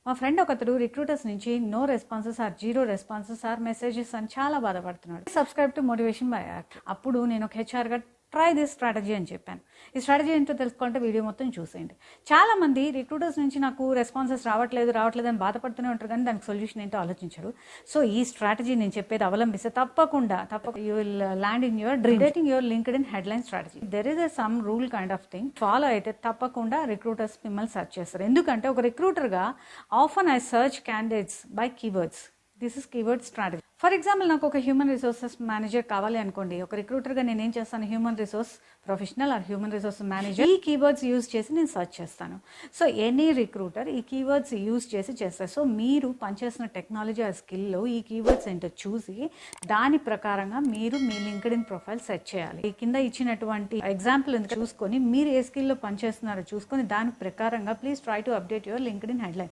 మా ఫ్రెండ్ ఒకతడు రిక్రూటర్స్ నుంచి no responses or zero responses or messages అని చాలా బాధపడుతున్నాడు. Subscribe to motivation by act. అప్పుడు నేను ఒక హెచ్ఆర్గా ట్రై దిస్ స్ట్రాటజీ అని చెప్పాను. ఈ స్ట్రాటజీ ఏంటో తెలుసుకోవాలంటే వీడియో మొత్తం చూసేయండి. చాలా మంది రిక్రూటర్స్ నుంచి నాకు రెస్పాన్సెస్ రావట్లేదు అని బాధపడుతూనే ఉంటారు, కానీ దానికి సొల్యూషన్ ఏంటో ఆలోచించరు. సో ఈ స్ట్రాటజీ నేను చెప్పేది అవలంబిస్తే తప్పకుండా you will land in your dream. Dating your LinkedIn headline strategy. There is a some rule kind of thing. Follow అయితే తప్పకుండా రిక్రూటర్స్ మిమ్మల్ని సెర్చ్ చేస్తారు. ఎందుకంటే ఒక రిక్రూటర్గా often I search candidates by keywords. This is keyword strategy. For example, నాకు ఒక human resources manager కావాలి అనుకోండి. ఒక రిక్రూటర్గా నేను ఏం చేస్తాను, human resource professional are human resource manager, ఈ కీవర్డ్స్ యూజ్ చేసి నేను సర్చ్ చేస్తాను. సో ఎనీ రిక్రూటర్ ఈ కీవర్డ్స్ యూజ్ చేసి చేస్తారు. సో మీరు పనిచేసిన టెక్నాలజీ ఆ స్కిల్లో ఈ కీవర్డ్స్ ఏంటో చూసి దాని ప్రకారంగా మీరు మీ లింక్డ్ఇన్ ప్రొఫైల్ సెట్ చేయాలి. ఈ కింద ఇచ్చినటువంటి ఎగ్జాంపుల్ చూసుకొని మీరు ఏ స్కిల్లో పనిచేస్తున్నారో చూసుకొని దాని ప్రకారంగా please try to update your LinkedIn headline.